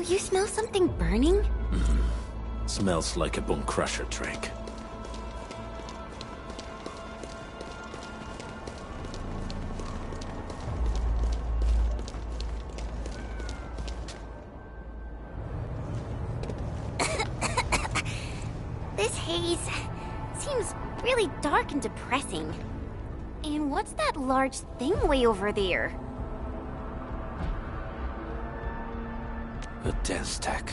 you smell something burning? Smells like a bone crusher trick. This haze seems really dark and depressing. And what's that large thing way over there? A dense tech.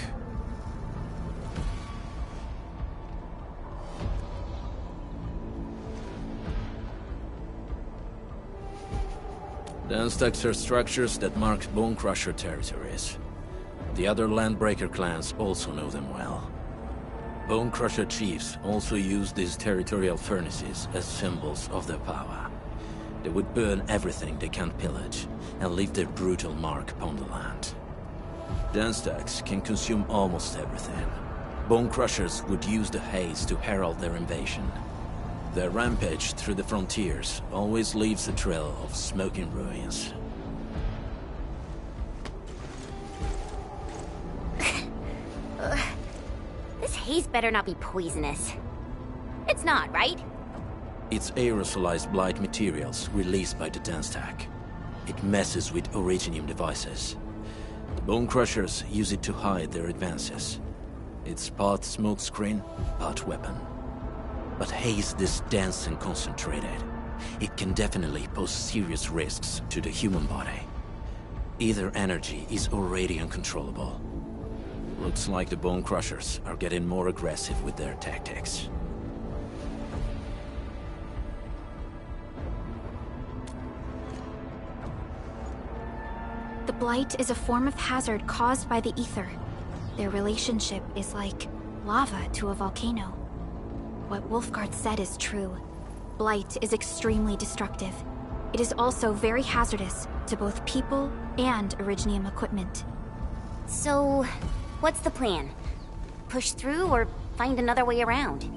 Dense techs are structures that mark Bone Crusher territories. The other Landbreaker clans also know them well. Bone Crusher chiefs also use these territorial furnaces as symbols of their power. They would burn everything they can't pillage, and leave their brutal mark upon the land. Dense techs can consume almost everything. Bone Crushers would use the haze to herald their invasion. Their rampage through the frontiers always leaves a trail of smoking ruins. This haze better not be poisonous. It's not, right? It's aerosolized blight materials released by the dense tech. It messes with Originium devices. The Bone Crushers use it to hide their advances. It's part smokescreen, part weapon. But haze this dense and concentrated. It can definitely pose serious risks to the human body. Either energy is already uncontrollable. Looks like the Bone Crushers are getting more aggressive with their tactics. The blight is a form of hazard caused by the ether. Their relationship is like lava to a volcano. What Wolfguard said is true. Blight is extremely destructive. It is also very hazardous to both people and Originium equipment. So, what's the plan? Push through or find another way around?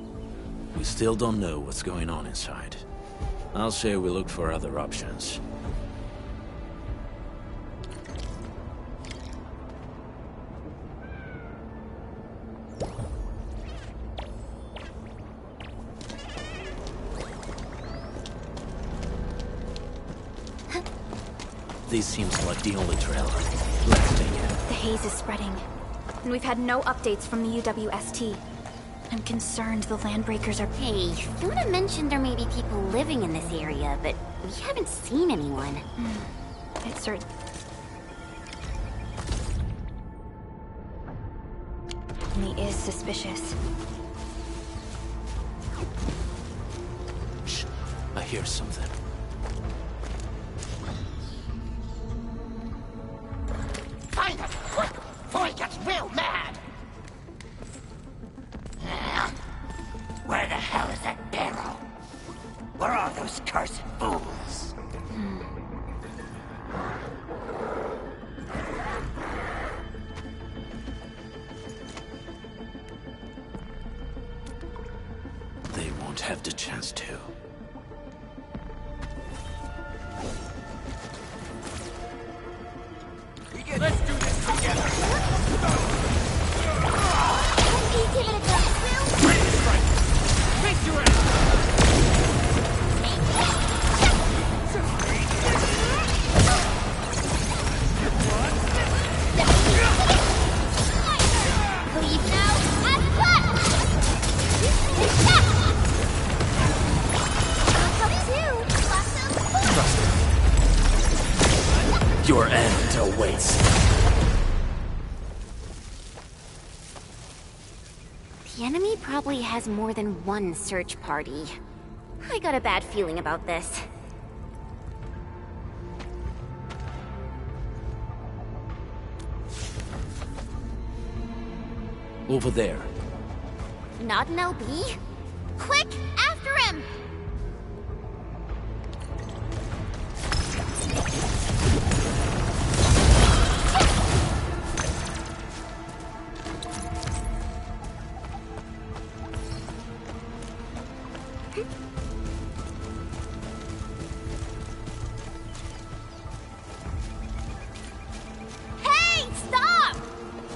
We still don't know what's going on inside. I'll say we look for other options. This seems like the only trail. Let's take it. The haze is spreading, and we've had no updates from the UWST. I'm concerned the Landbreakers are... Hey, Fiona mentioned there may be people living in this area, but we haven't seen anyone. It's certain... He is suspicious. Shh. I hear something. Find him, quick, before he gets real mad! Where the hell is that barrel? Where are those cursed fools? They won't have the chance to. Let's do this together! Face your ass! Leave now and run! Your end awaits. The enemy probably has more than one search party. I got a bad feeling about this. Over there. Not an LB? Quick, after him!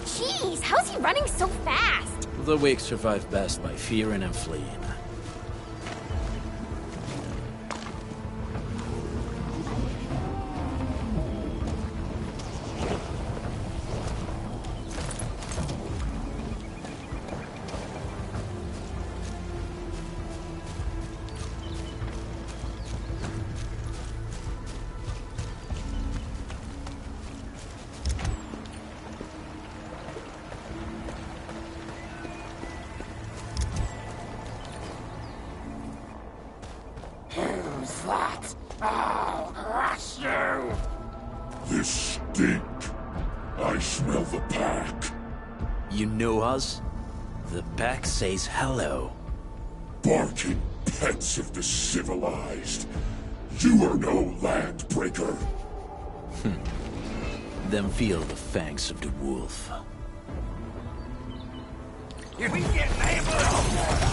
Shit! How's he running so fast? The weak survive best by fearing and fleeing. Who's that? I'll crush you! This stink. I smell the pack. You know us? The pack says hello. Barking pets of the civilized. You are no landbreaker. Then feel the fangs of the wolf. You can get able!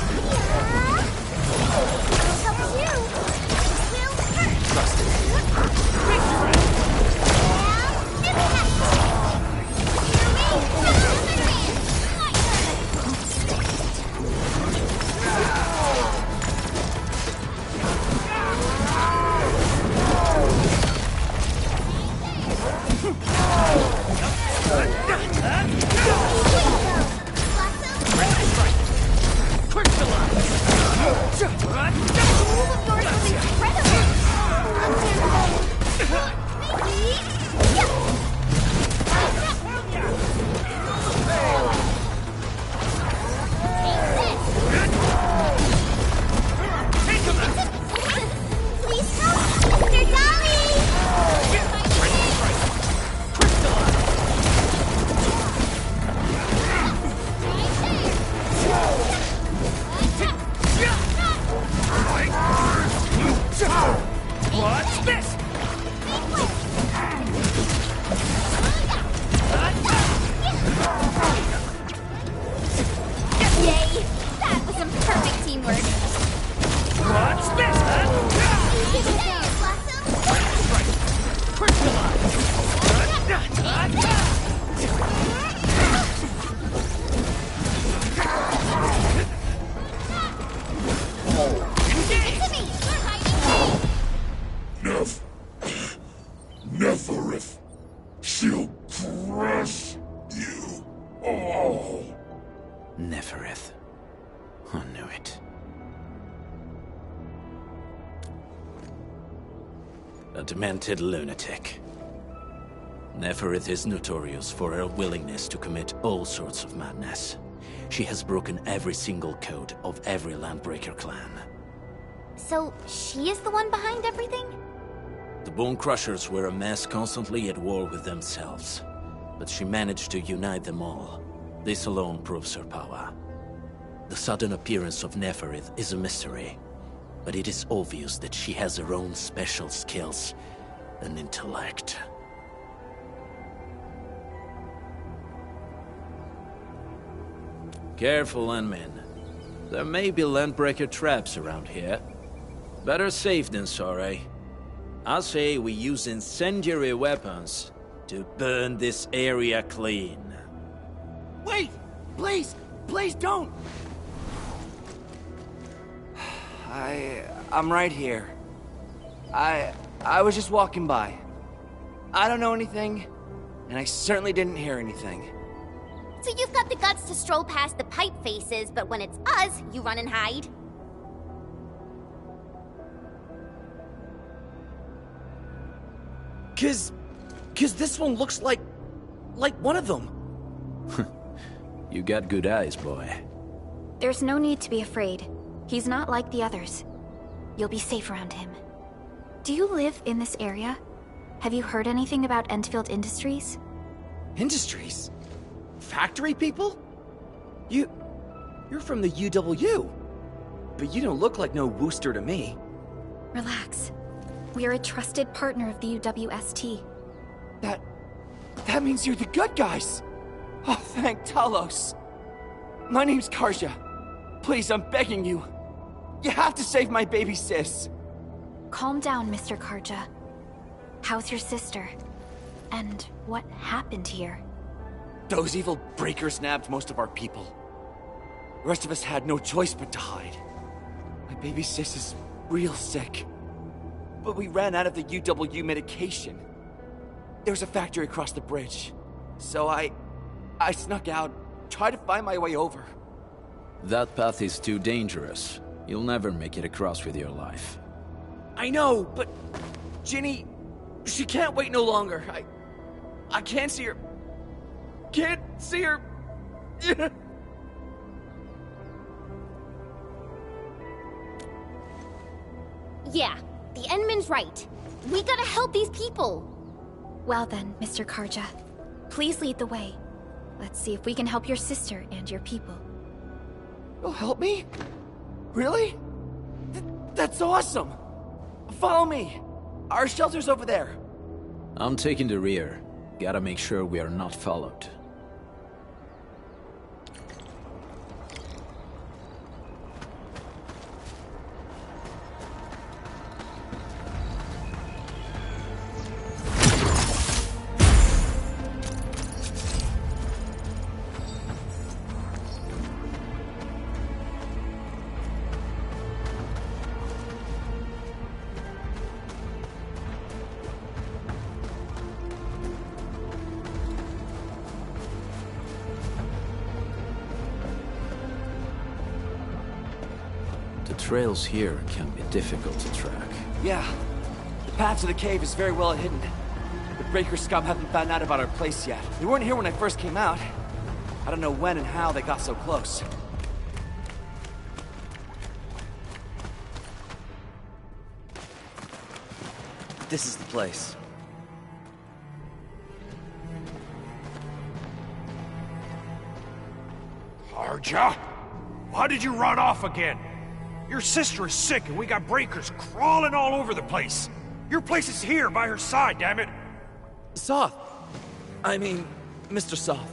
What's this? Yay! That was some perfect teamwork. What's this, Neferith. She'll crush you all. Neferith. I knew it. A demented lunatic. Neferith is notorious for her willingness to commit all sorts of madness. She has broken every single code of every Landbreaker clan. So, she is the one behind everything? The Bone Crushers were a mess constantly at war with themselves. But she managed to unite them all. This alone proves her power. The sudden appearance of Neferith is a mystery. But it is obvious that she has her own special skills and intellect. Careful, Landmen. There may be Landbreaker traps around here. Better safe than sorry. I say we use incendiary weapons to burn this area clean. Wait! Please! Please don't! I'm right here. I was just walking by. I don't know anything, and I certainly didn't hear anything. So you've got the guts to stroll past the pipe faces, but when it's us, you run and hide? Cause this one looks like one of them. You got good eyes, boy. There's no need to be afraid. He's not like the others. You'll be safe around him. Do you live in this area? Have you heard anything about Endfield Industries? Industries? Factory people? You're from the UW. But you don't look like no Wooster to me. Relax. We are a trusted partner of the UWST. That means you're the good guys. Oh, thank Talos. My name's Karja. Please, I'm begging you. You have to save my baby sis. Calm down, Mr. Karja. How's your sister? And what happened here? Those evil breakers nabbed most of our people. The rest of us had no choice but to hide. My baby sis is real sick. But we ran out of the UW medication. There was a factory across the bridge. So I snuck out, tried to find my way over. That path is too dangerous. You'll never make it across with your life. I know, but Ginny, she can't wait no longer. I can't see her. Can't see her. Yeah, the Endman's right. We gotta help these people. Well then, Mr. Karja, please lead the way. Let's see if we can help your sister and your people. You'll help me? Really? That's awesome! Follow me! Our shelter's over there. I'm taking the rear. Gotta make sure we are not followed. The trails here can be difficult to track. Yeah. The path to the cave is very well hidden. The Breaker scum haven't found out about our place yet. They weren't here when I first came out. I don't know when and how they got so close. This is the place. Karja? Why did you run off again? Your sister is sick and we got breakers crawling all over the place. Your place is here by her side, damn it. Soth. I mean, Mr. Soth.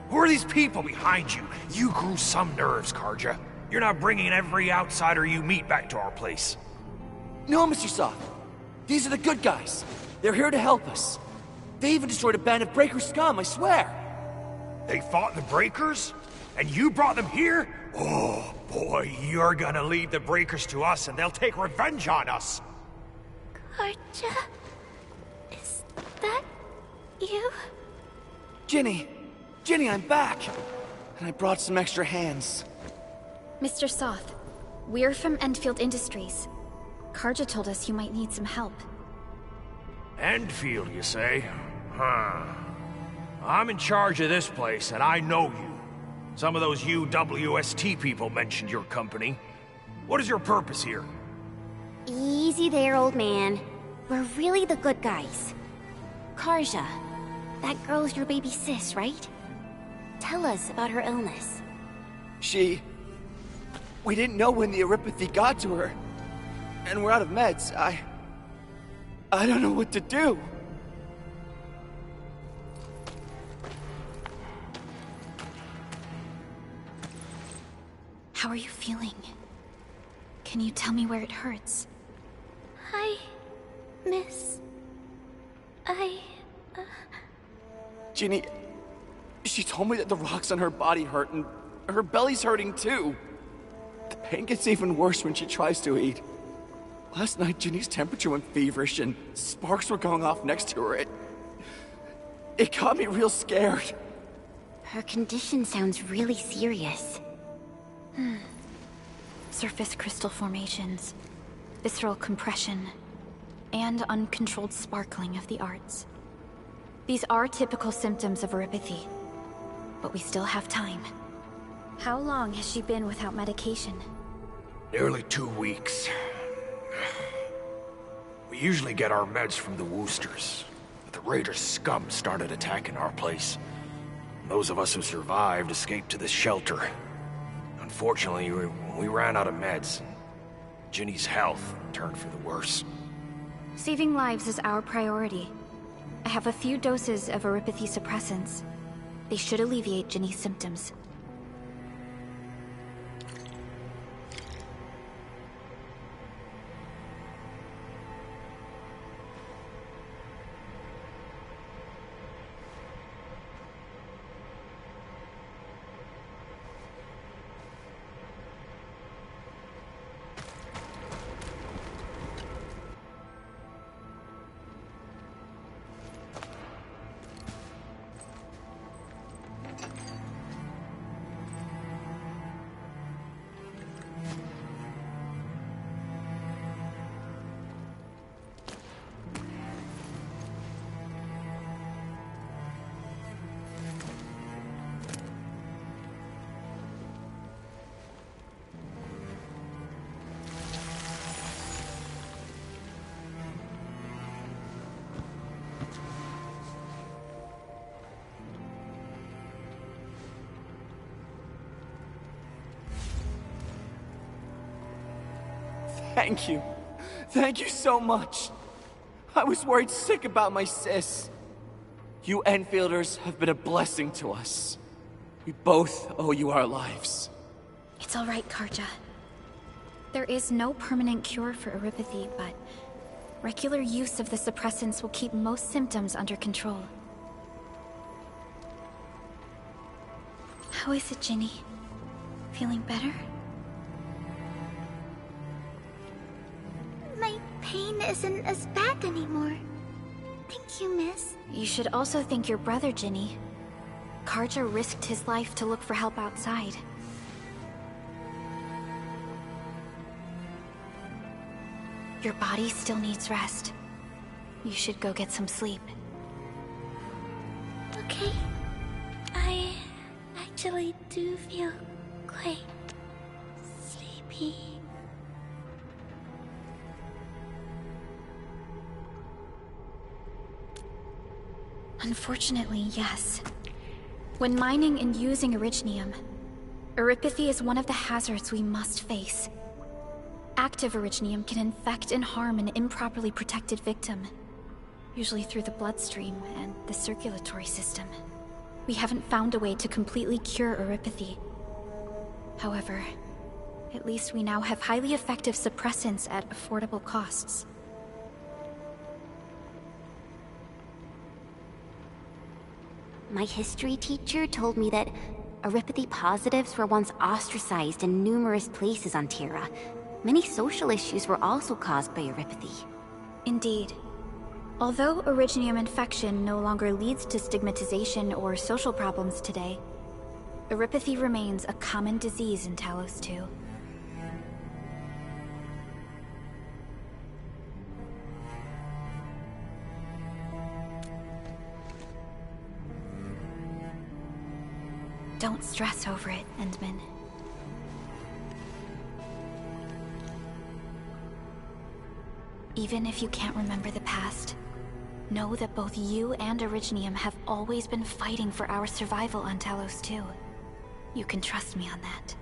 Who are these people behind you? You grew some nerves, Karja. You're not bringing every outsider you meet back to our place. No, Mr. Soth. These are the good guys. They're here to help us. They even destroyed a band of Breaker scum, I swear. They fought the breakers? And you brought them here? Oh, boy, you're gonna lead the breakers to us and they'll take revenge on us. Karja? Is that you? Ginny! Ginny, I'm back! And I brought some extra hands. Mr. Soth, we're from Endfield Industries. Karja told us you might need some help. Endfield, you say? Huh. I'm in charge of this place, and I know you. Some of those UWST people mentioned your company. What is your purpose here? Easy there, old man. We're really the good guys. Karja, that girl's your baby sis, right? Tell us about her illness. We didn't know when the Eripathy got to her. And we're out of meds. I don't know what to do. How are you feeling? Can you tell me where it hurts? Hi, miss. Ginny, she told me that the rocks on her body hurt and her belly's hurting too. The pain gets even worse when she tries to eat. Last night, Ginny's temperature went feverish and sparks were going off next to her. It got me real scared. Her condition sounds really serious. Surface crystal formations, visceral compression, and uncontrolled sparkling of the arts. These are typical symptoms of Eripathy, but we still have time. How long has she been without medication? Nearly 2 weeks. We usually get our meds from the Woosters, but the Raiders' scum started attacking our place. Those of us who survived escaped to this shelter. Unfortunately, we ran out of meds. Ginny's health turned for the worse. Saving lives is our priority. I have a few doses of Eripathy suppressants. They should alleviate Ginny's symptoms. Thank you. Thank you so much. I was worried sick about my sis. You Enfielders have been a blessing to us. We both owe you our lives. It's all right, Karja. There is no permanent cure for erypathy, but regular use of the suppressants will keep most symptoms under control. How is it, Ginny? Feeling better? My pain isn't as bad anymore. Thank you, miss. You should also thank your brother, Ginny. Karja risked his life to look for help outside. Your body still needs rest. You should go get some sleep. Okay. I actually do feel quite sleepy. Unfortunately, yes. When mining and using Originium, erypathy is one of the hazards we must face. Active Originium can infect and harm an improperly protected victim, usually through the bloodstream and the circulatory system. We haven't found a way to completely cure erypathy. However, at least we now have highly effective suppressants at affordable costs. My history teacher told me that erypathy positives were once ostracized in numerous places on Terra. Many social issues were also caused by erypathy. Indeed. Although Originium infection no longer leads to stigmatization or social problems today, erypathy remains a common disease in Talos 2. Don't stress over it, Endman. Even if you can't remember the past, know that both you and Originium have always been fighting for our survival on Talos 2. You can trust me on that.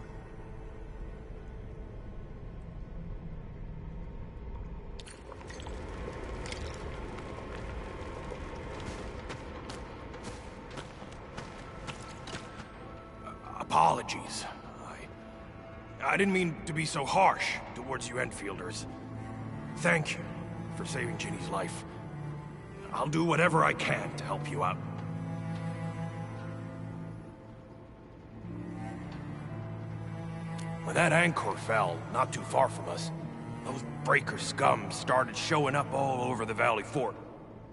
Apologies. I didn't mean to be so harsh towards you Enfielders. Thank you for saving Ginny's life. I'll do whatever I can to help you out. When that anchor fell, not too far from us, those breaker scum started showing up all over the Valley Fort.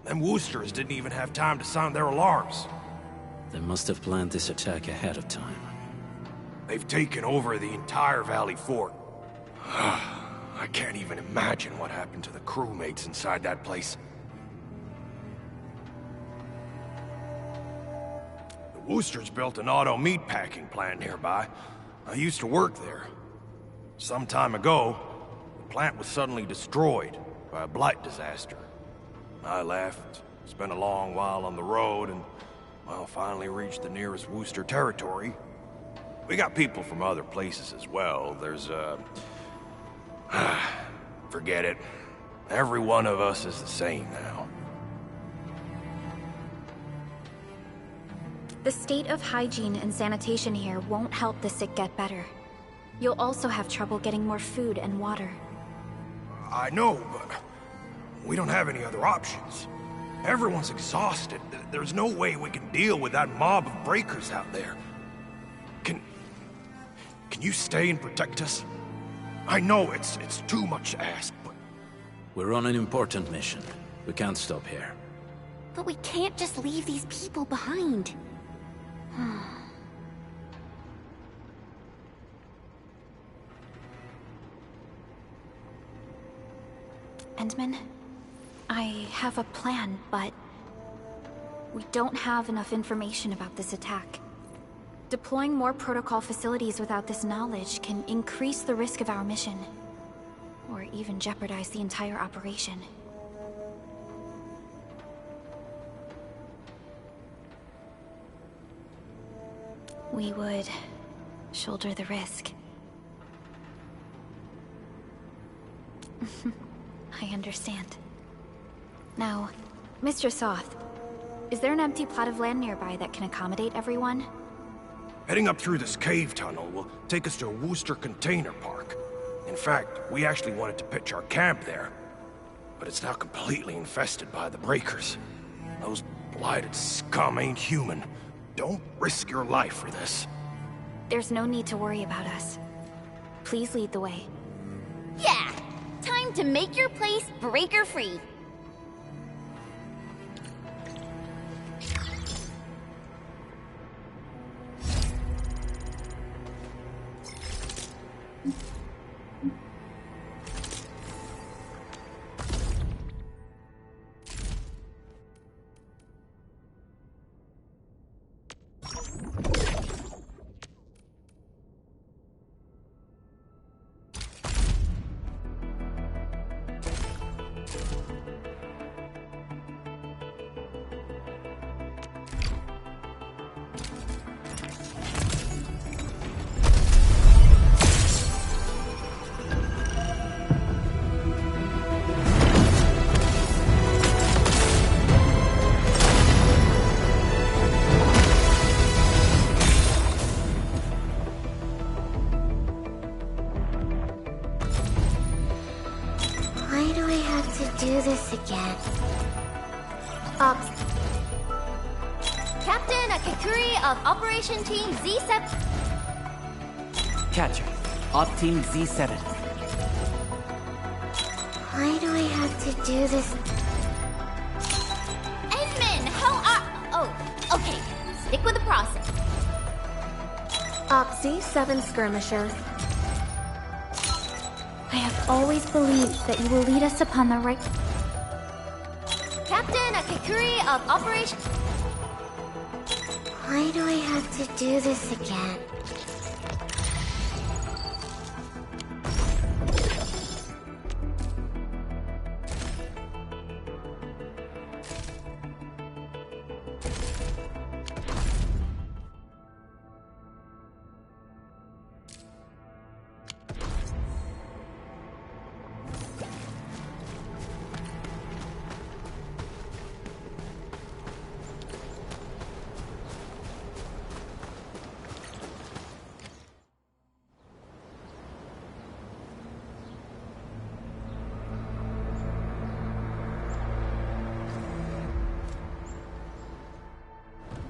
Them Woosters didn't even have time to sound their alarms. They must have planned this attack ahead of time. They've taken over the entire Valley Fort. I can't even imagine what happened to the crewmates inside that place. The Woosters built an auto meatpacking plant nearby. I used to work there. Some time ago, the plant was suddenly destroyed by a blight disaster. I left, spent a long while on the road, and, well, finally reached the nearest Wooster territory. We got people from other places as well. There's, forget it. Every one of us is the same now. The state of hygiene and sanitation here won't help the sick get better. You'll also have trouble getting more food and water. I know, but we don't have any other options. Everyone's exhausted. There's no way we can deal with that mob of breakers out there. Can you stay and protect us? I know it's too much to ask, but... We're on an important mission. We can't stop here. But we can't just leave these people behind. Endman, I have a plan, but we don't have enough information about this attack. Deploying more protocol facilities without this knowledge can increase the risk of our mission, or even jeopardize the entire operation. We would shoulder the risk. I understand. Now, Mr. Soth, is there an empty plot of land nearby that can accommodate everyone? Heading up through this cave tunnel will take us to a Wooster container park. In fact, we actually wanted to pitch our camp there. But it's now completely infested by the Breakers. Those blighted scum ain't human. Don't risk your life for this. There's no need to worry about us. Please lead the way. Yeah! Time to make your place breaker-free. Why do I have to do this again? Captain Akakuri of Operation Team Z7... Catcher, Op Team Z7. Why do I have to do this? Edmund, how are... Oh, okay. Stick with the process. Op Z7 Skirmisher. I have always believed that you will lead us upon the right... Captain Akakuri of Operation... Why do I have to do this again?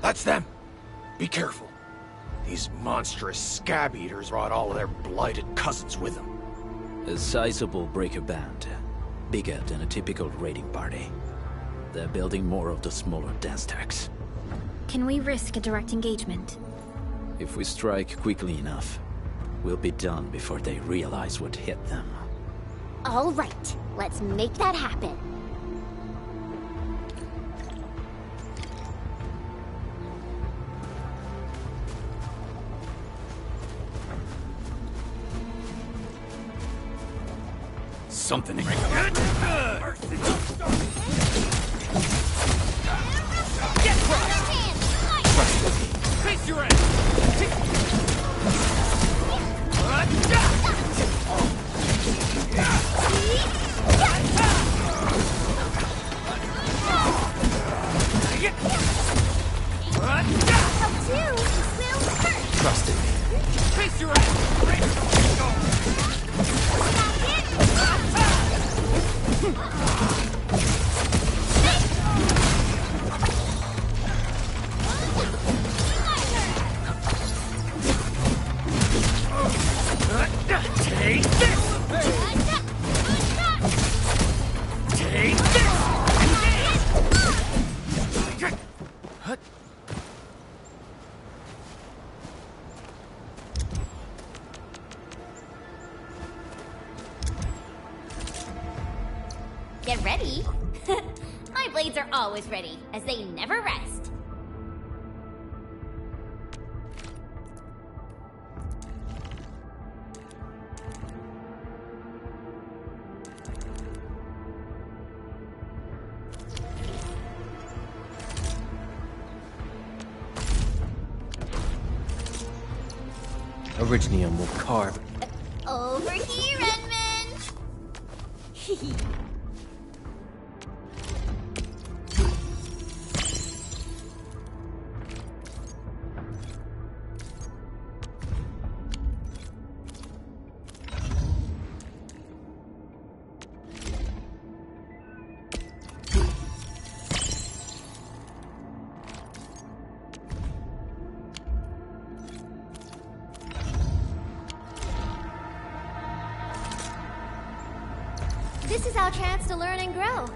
That's them! Be careful. These monstrous scab eaters brought all of their blighted cousins with them. A sizable breaker band. Bigger than a typical raiding party. They're building more of the smaller dance tags. Can we risk a direct engagement? If we strike quickly enough, we'll be done before they realize what hit them. All right, let's make that happen. Something. Get Face your end! Trust in me. Face your end! Take this! Take this! Get ready. My blades are always ready, as they never rest. Originium will carve. Over here, Edmund! This is our chance to learn and grow.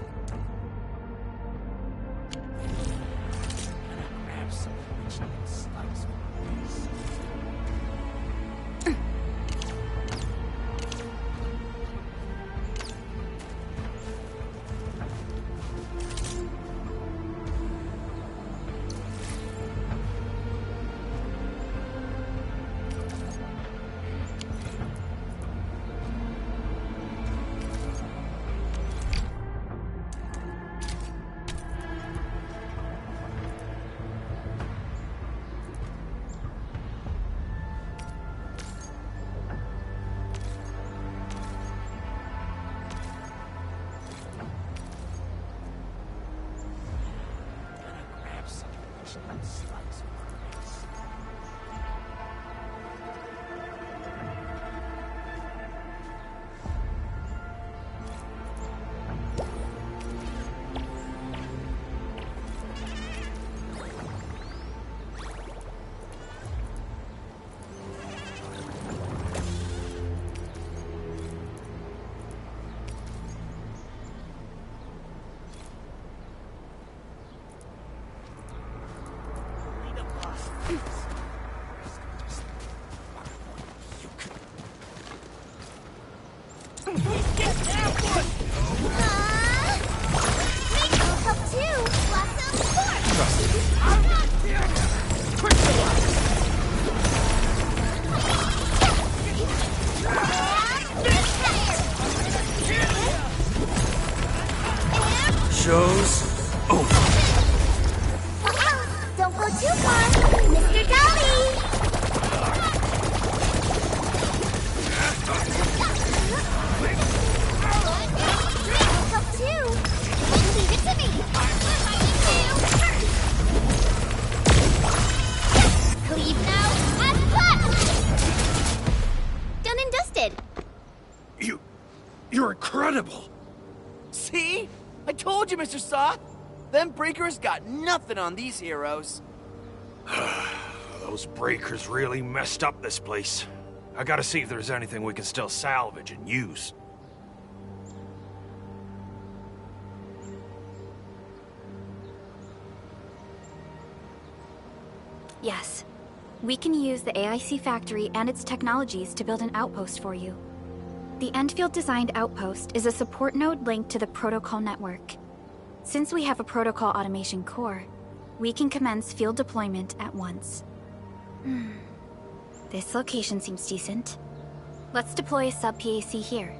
Show's over. Don't go too far, Mr. Dolly! Help too! Leave it to me! Cleave now and cut! Done and dusted! You're incredible! See? I told you, Mr. Saw! Them breakers got nothing on these heroes. Those breakers really messed up this place. I gotta see if there's anything we can still salvage and use. Yes. We can use the AIC factory and its technologies to build an outpost for you. The endfield designed outpost is a support node linked to the protocol network. Since we have a protocol automation core, we can commence field deployment at once. This location seems decent. Let's deploy a sub-PAC here.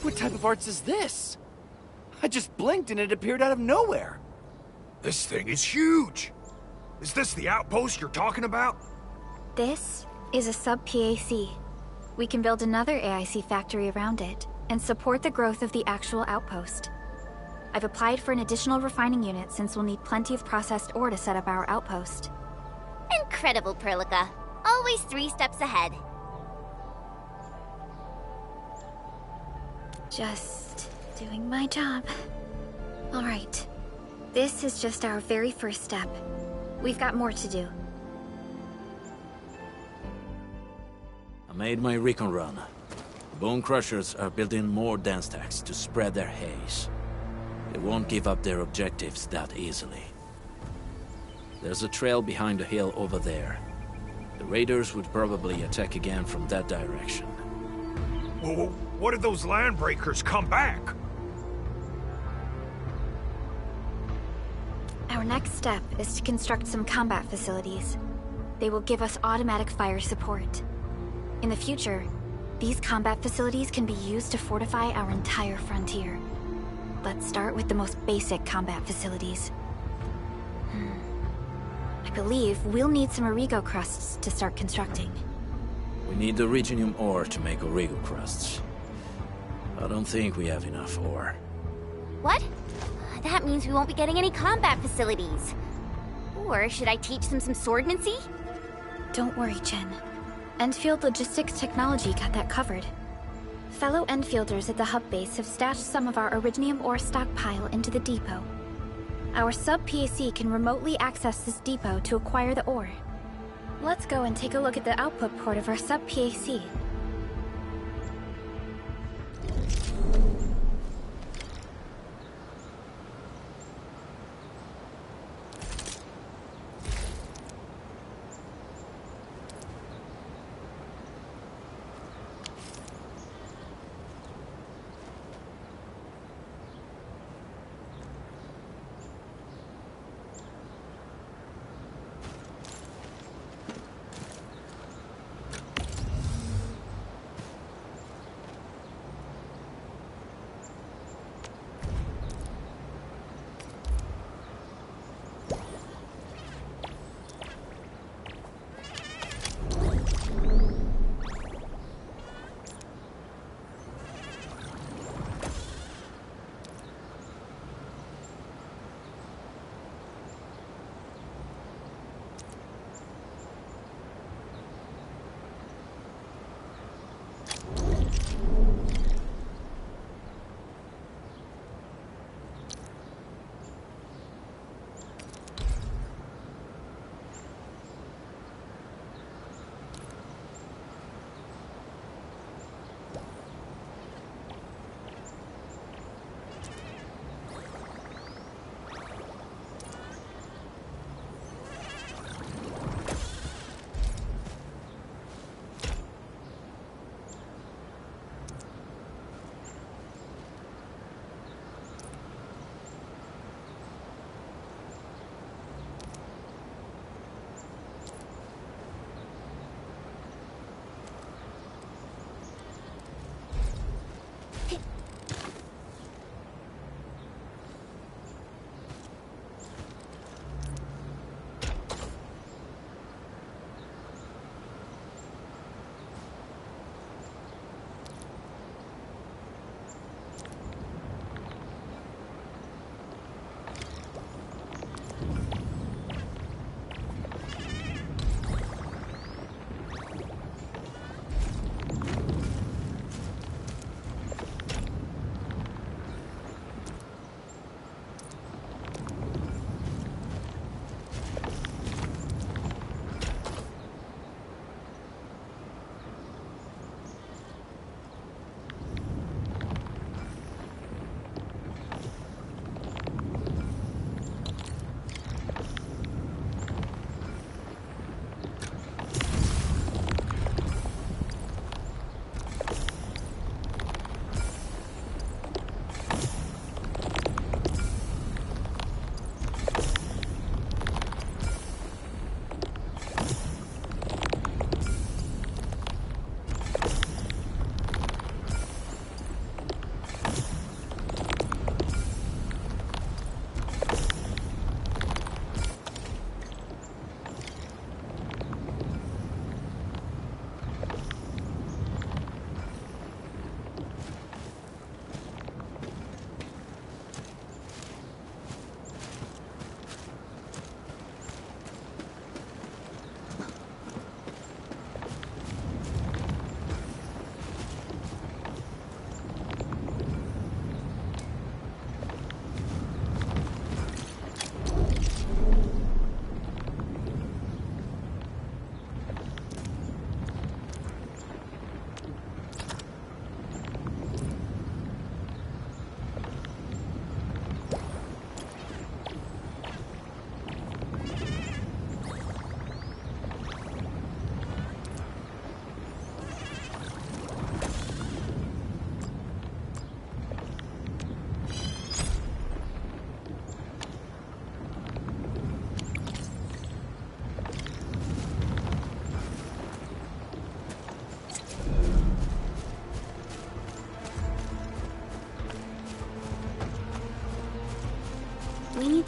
What type of arts is this? I just blinked and it appeared out of nowhere. This thing is huge! Is this the outpost you're talking about? This is a sub-PAC. We can build another AIC factory around it and support the growth of the actual outpost. I've applied for an additional refining unit since we'll need plenty of processed ore to set up our outpost. Incredible, Perlica. Always 3 steps ahead. Just doing my job. All right. This is just our very first step. We've got more to do. I made my recon run. Bone Crushers are building more dance stacks to spread their haze. They won't give up their objectives that easily. There's a trail behind the hill over there. The raiders would probably attack again from that direction. What if those landbreakers come back? Our next step is to construct some combat facilities. They will give us automatic fire support. In the future, these combat facilities can be used to fortify our entire frontier. Let's start with the most basic combat facilities. I believe we'll need some Origo crusts to start constructing. We need the Reginium ore to make Origo crusts. I don't think we have enough ore. What? That means we won't be getting any combat facilities. Or should I teach them some swordmancy? Don't worry, Jen. Endfield Logistics Technology got that covered. Fellow Enfielders at the hub base have stashed some of our Originium ore stockpile into the depot. Our sub-PAC can remotely access this depot to acquire the ore. Let's go and take a look at the output port of our sub-PAC.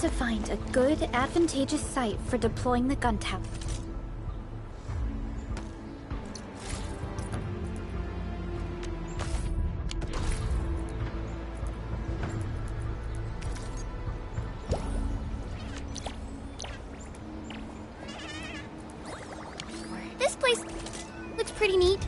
to find a good, advantageous site for deploying the gun tower. This place looks pretty neat.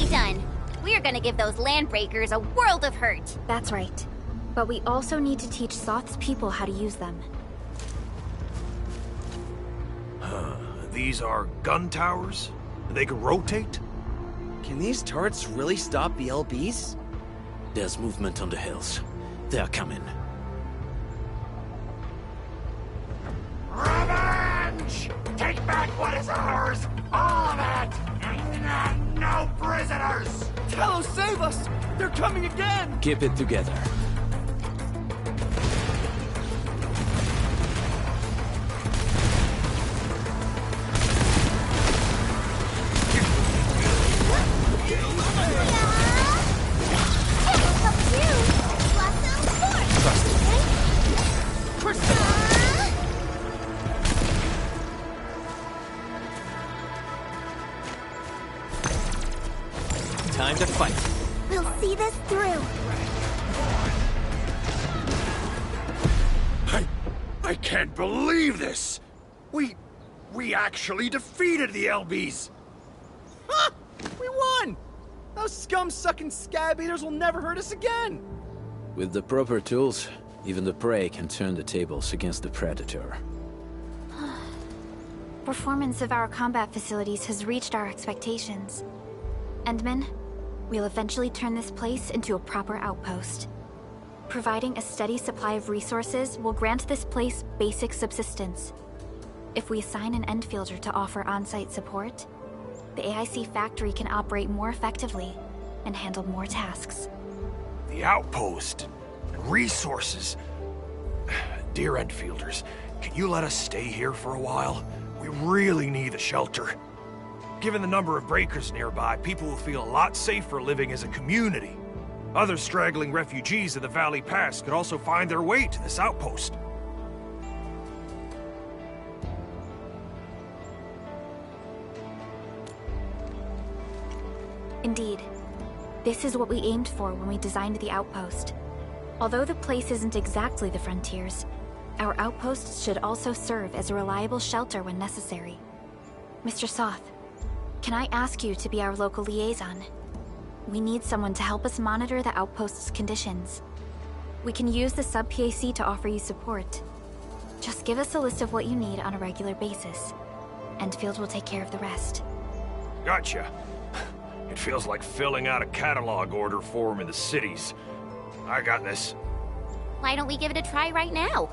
Done. We're gonna give those landbreakers a world of hurt. That's right. But we also need to teach Soth's people how to use them. These are gun towers? They can rotate? Can these turrets really stop the LBs? There's movement on the hills. They're coming. Revenge! Take back what is ours! All of it! And no prisoners! Talos, save us! They're coming again! Keep it together. Time to fight. We'll see this through. I can't believe this! We actually defeated the LBs! Ha! We won! Those scum-sucking scab eaters will never hurt us again! With the proper tools, even the prey can turn the tables against the predator. Performance of our combat facilities has reached our expectations. Endman, we'll eventually turn this place into a proper outpost. Providing a steady supply of resources will grant this place basic subsistence. If we assign an endfielder to offer on-site support, the AIC factory can operate more effectively and handle more tasks. The outpost and resources. Dear endfielders, can you let us stay here for a while? We really need the shelter. Given the number of breakers nearby, people will feel a lot safer living as a community. Other straggling refugees of the Valley Pass could also find their way to this outpost. Indeed. This is what we aimed for when we designed the outpost. Although the place isn't exactly the frontiers, our outposts should also serve as a reliable shelter when necessary. Mr. Soth, can I ask you to be our local liaison? We need someone to help us monitor the outpost's conditions. We can use the sub-PAC to offer you support. Just give us a list of what you need on a regular basis. Endfield will take care of the rest. Gotcha. It feels like filling out a catalog order form in the cities. I got this. Why don't we give it a try right now?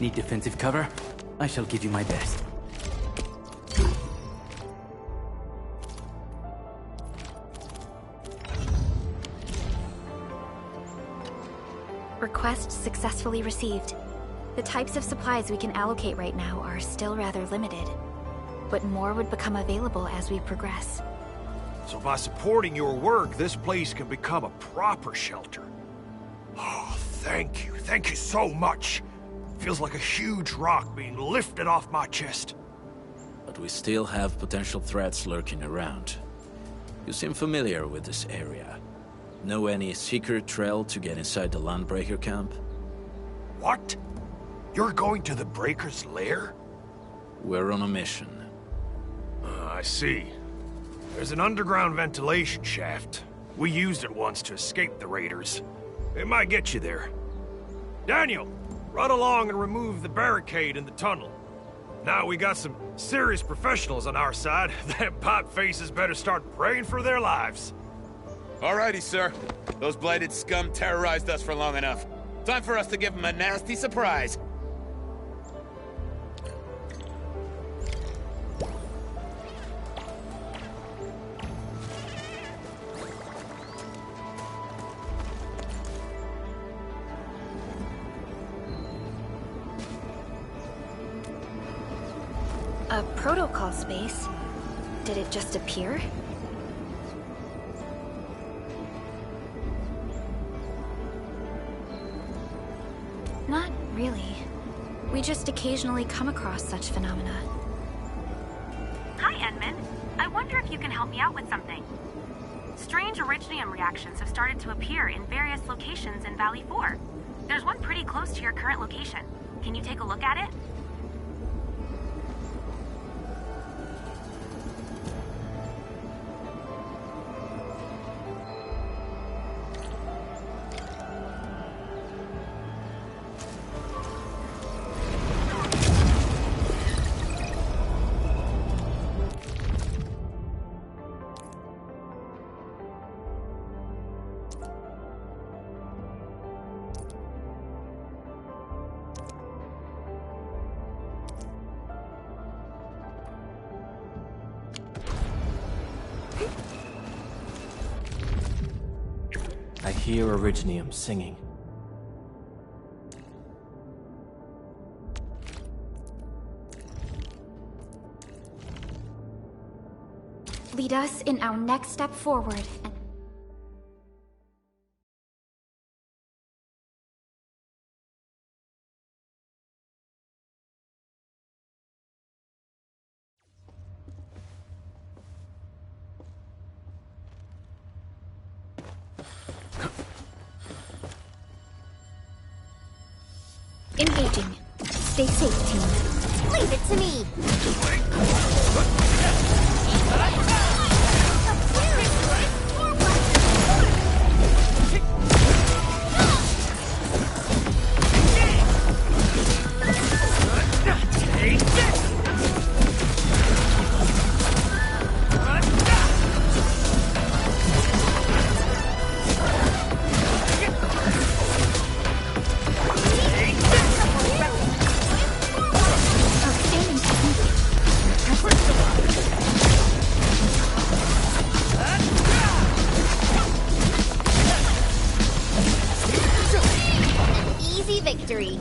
Need defensive cover? I shall give you my best. Request successfully received. The types of supplies we can allocate right now are still rather limited, but more would become available as we progress. So by supporting your work, this place can become a proper shelter. Oh, thank you. Thank you so much. Feels like a huge rock being lifted off my chest. But we still have potential threats lurking around. You seem familiar with this area. Know any secret trail to get inside the Landbreaker camp? What? You're going to the Breaker's lair? We're on a mission. I see. There's an underground ventilation shaft. We used it once to escape the raiders. It might get you there. Daniel, run along and remove the barricade in the tunnel. Now we got some serious professionals on our side. Them pipe faces better start praying for their lives. Alrighty, sir. Those blighted scum terrorized us for long enough. Time for us to give them a nasty surprise. A protocol space? Did it just appear? Not really. We just occasionally come across such phenomena. Hi, Edmund. I wonder if you can help me out with something. Strange Originium reactions have started to appear in various locations in Valley 4. There's one pretty close to your current location. Can you take a look at it? I hear Originium singing. Lead us in our next step forward. Engaging. Stay safe, team. Leave it to me! Victory.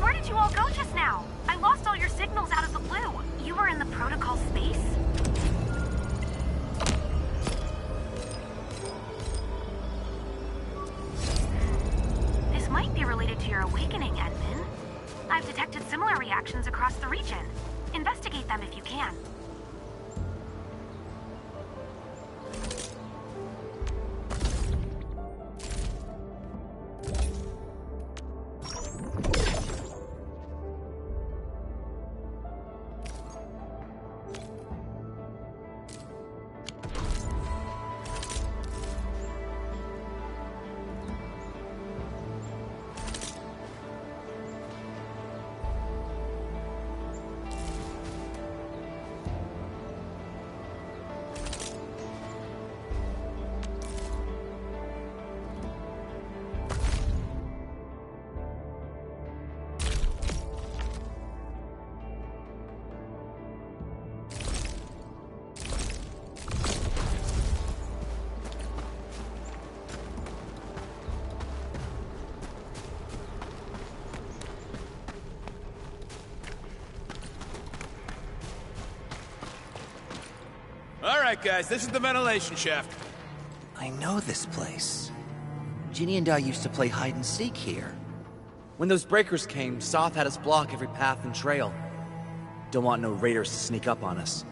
Where did you all go just now? I lost all your signals out of the blue. You were in the protocol space? This might be related to your awakening, Edmund. I've detected similar reactions across the region. Investigate them if you can. Alright guys, this is the ventilation shaft. I know this place. Ginny and I used to play hide and seek here. When those breakers came, Soth had us block every path and trail. Don't want no raiders to sneak up on us.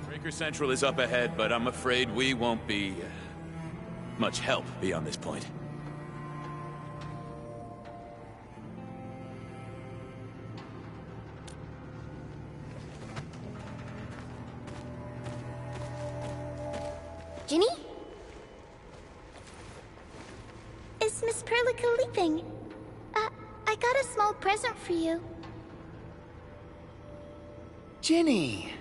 Breaker Central is up ahead, but I'm afraid we won't be much help beyond this point. Ginny? Is Miss Perlica leaving? I got a small present for you. Ginny!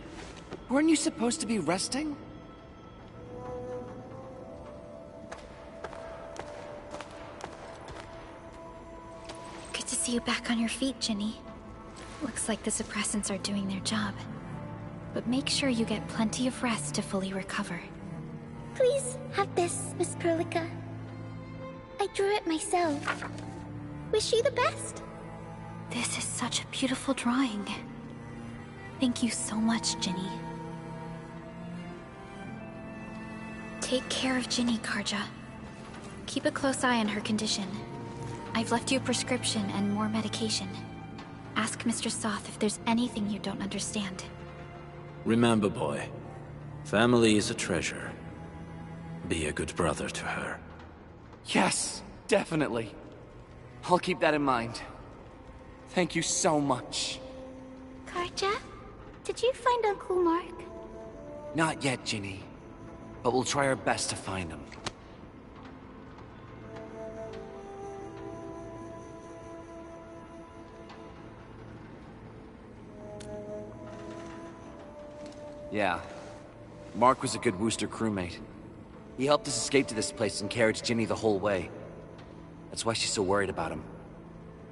Weren't you supposed to be resting? Good to see you back on your feet, Ginny. Looks like the suppressants are doing their job. But make sure you get plenty of rest to fully recover. Please have this, Miss Perlica. I drew it myself. Wish you the best. This is such a beautiful drawing. Thank you so much, Ginny. Take care of Ginny, Karja. Keep a close eye on her condition. I've left you a prescription and more medication. Ask Mr. Soth if there's anything you don't understand. Remember, boy, family is a treasure. Be a good brother to her. Yes, definitely. I'll keep that in mind. Thank you so much. Karja, did you find Uncle Mark? Not yet, Ginny. But we'll try our best to find him. Yeah. Mark was a good Wooster crewmate. He helped us escape to this place and carried Ginny the whole way. That's why she's so worried about him.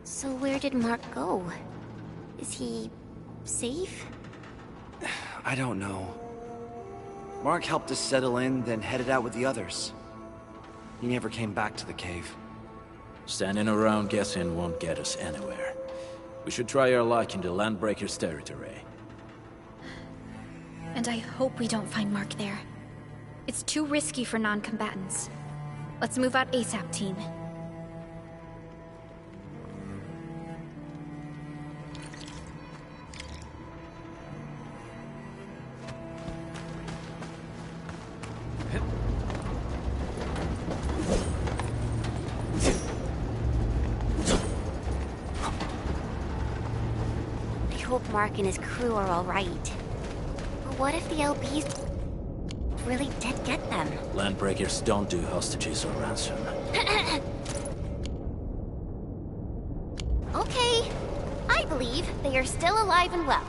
So where did Mark go? Is he... safe? I don't know. Mark helped us settle in, then headed out with the others. He never came back to the cave. Standing around guessing won't get us anywhere. We should try our luck in the Landbreaker's territory. And I hope we don't find Mark there. It's too risky for non-combatants. Let's move out ASAP, team. I hope Mark and his crew are alright. But what if the LBs really did get them? Landbreakers don't do hostages or ransom. Okay. I believe they are still alive and well.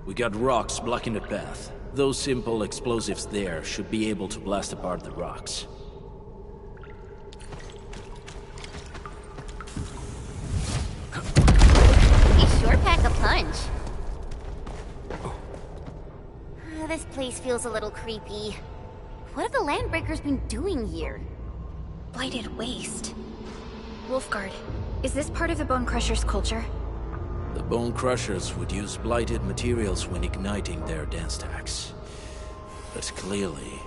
We got rocks blocking the path. Those simple explosives there should be able to blast apart the rocks. You sure pack a punch. This place feels a little creepy. What have the Landbreakers been doing here? Blighted waste. Wolfguard, is this part of the Bone Crusher's culture? The Bone Crushers would use blighted materials when igniting their dance stacks. But clearly,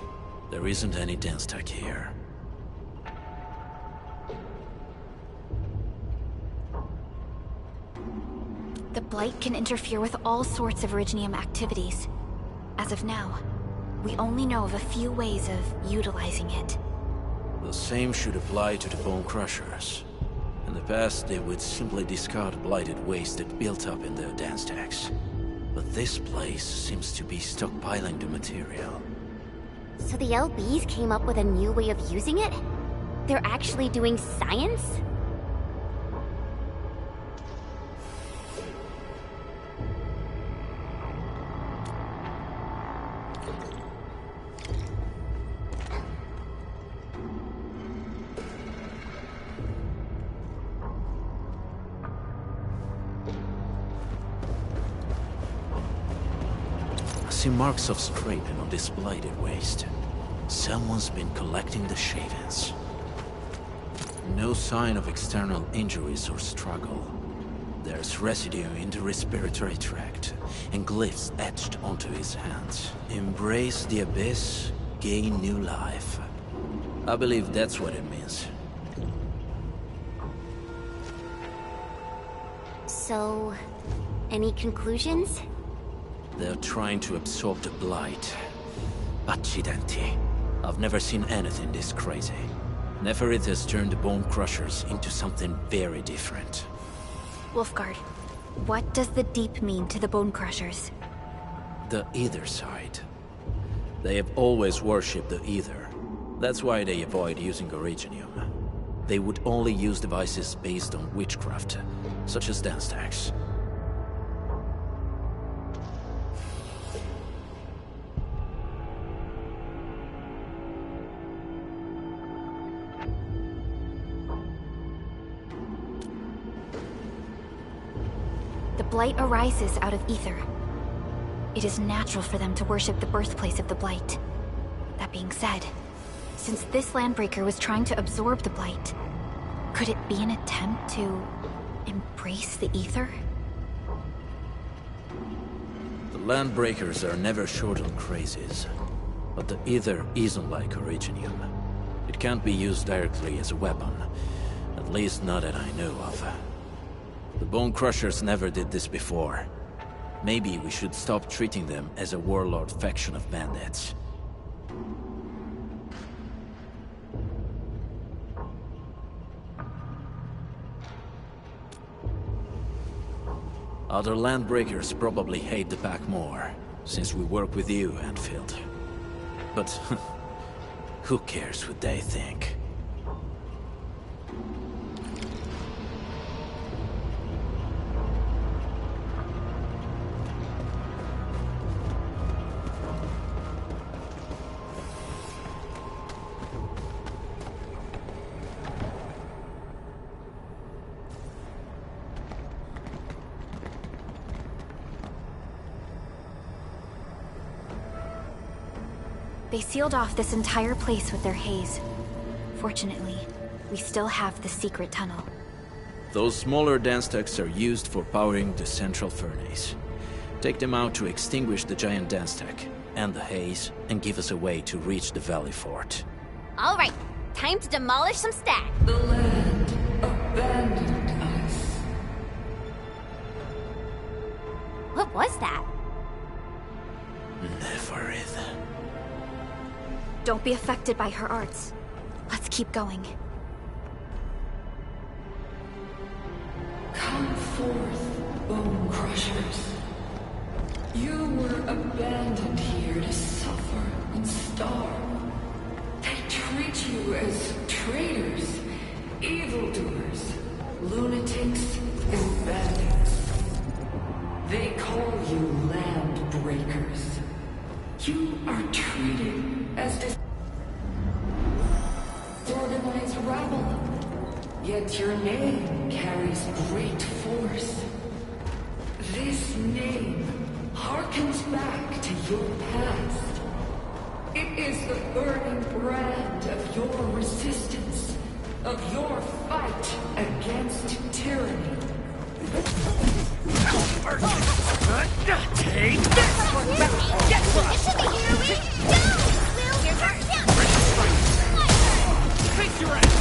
there isn't any dance stack here. The Blight can interfere with all sorts of Originium activities. As of now, we only know of a few ways of utilizing it. The same should apply to the Bone Crushers. In the past, they would simply discard blighted waste that built up in their dance stacks. But this place seems to be stockpiling the material. So the LBs came up with a new way of using it? They're actually doing science? I see marks of scraping on this blighted waste. Someone's been collecting the shavings. No sign of external injuries or struggle. There's residue in the respiratory tract, and glyphs etched onto his hands. Embrace the abyss, gain new life. I believe that's what it means. So, any conclusions? They're trying to absorb the blight. Accidenti. I've never seen anything this crazy. Neferith has turned the Bone Crushers into something very different. Wolfguard, what does the Deep mean to the Bone Crushers? The Ether side. They have always worshipped the Ether. That's why they avoid using Originium. They would only use devices based on witchcraft, such as dance stacks. The Blight arises out of Ether. It is natural for them to worship the birthplace of the Blight. That being said, since this Landbreaker was trying to absorb the Blight, could it be an attempt to embrace the Ether? The Landbreakers are never short on crazes, but the Ether isn't like Originium. It can't be used directly as a weapon, at least not that I know of. The Bone Crushers never did this before. Maybe we should stop treating them as a warlord faction of bandits. Other landbreakers probably hate the pack more, since we work with you, Endfield. But who cares what they think? They sealed off this entire place with their haze. Fortunately, we still have the secret tunnel. Those smaller dance stacks are used for powering the central furnace. Take them out to extinguish the giant dance stack and the haze, and give us a way to reach the valley fort. All right, time to demolish some stacks. The land abandoned us. What was that? Neverith. Don't be affected by her arts. Let's keep going. Come forth, bone crushers. You were abandoned here to suffer and starve. They treat you as traitors, evildoers, lunatics, and bandits. They call you land breakers. You are treated as disorganized rabble. Yet your name carries great force. This name harkens back to your past. It is the burning brand of your resistance, of your fight against tyranny. Take this! Get close! Here we go! Here's our chance! Face your ass!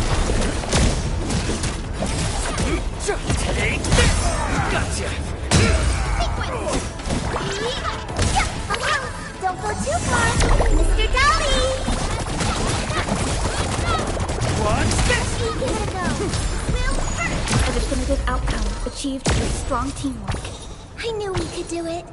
Take this! Gotcha! Sequence! Don't go too far, Mr. Dolly! What's this? Give it a go! A definitive outcome achieved through strong teamwork. I knew we could do it.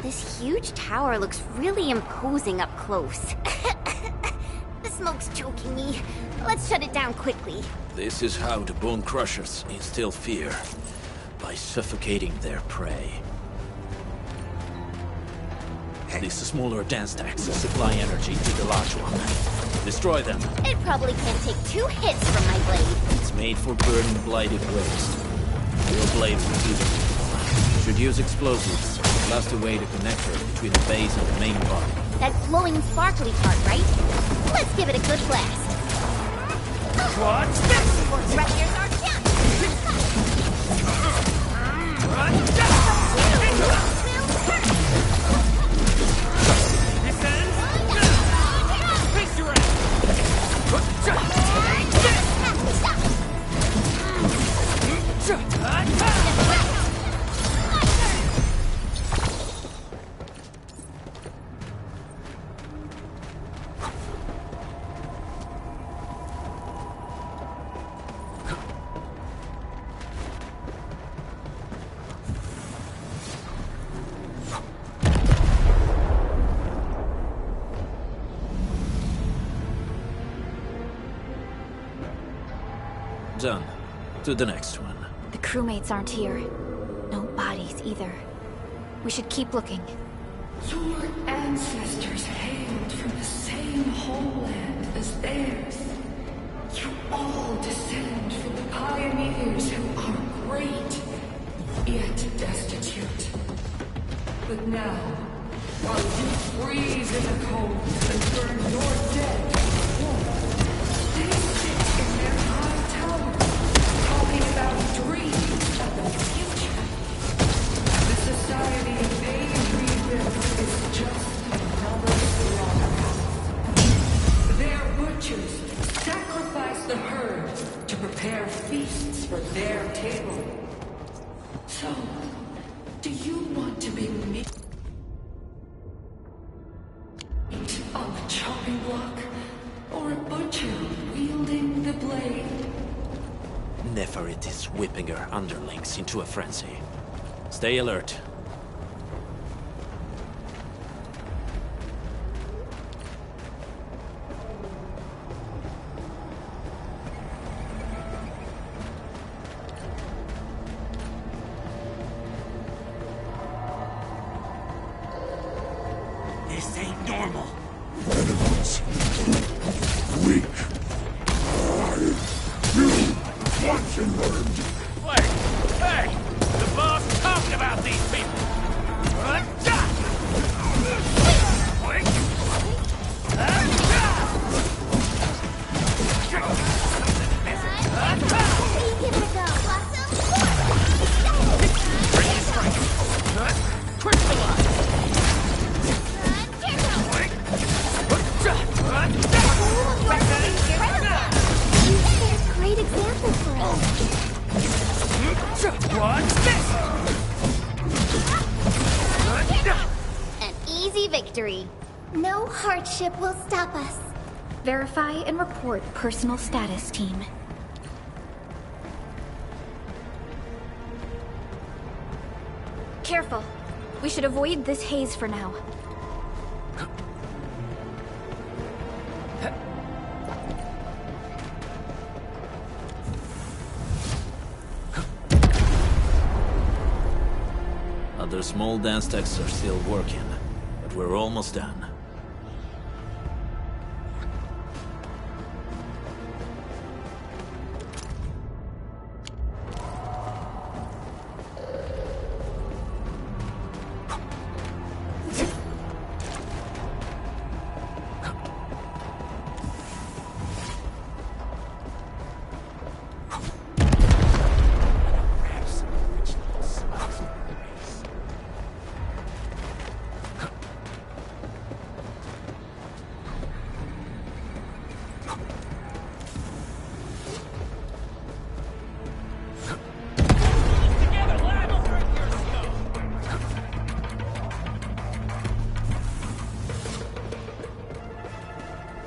This huge tower looks really imposing up close. The smoke's choking me. Let's shut it down quickly. This is how the Bone Crushers instill fear. By suffocating their prey. These smaller dance stacks supply energy to the large one. Destroy them. It probably can't take 2 hits from my blade. It's made for burning blighted waste. Your blades will do them. Should use explosives. Blast away the connector between the base and the main body. That glowing and sparkly part, right? Let's give it a good blast. What's this? Right here's our chance! Done. To the next one. The crewmates aren't here. No bodies either. We should keep looking. Your ancestors hailed from the same homeland as theirs. You all descend from the pioneers who are great, yet destitute. But now, while you freeze in the cold and burn your dead warm, they sit in their high tower, talking about dreams of the future. The society they rebuilt is just another slaughterhouse. Their butchers sacrifice the herd to prepare feasts for their table. So, do you want to be meat on the chopping block, or a butcher wielding the blade? Neferit is whipping her underlings into a frenzy. Stay alert. This ain't normal. Enemies. Weak. Watch and learn. Wait! Hey! The boss talked about these people! Give it a go. Great example for us. What's this? An easy victory. No hardship will stop us. Verify and report personal status, team. Careful. We should avoid this haze for now. Other small dance techs are still working, but we're almost done.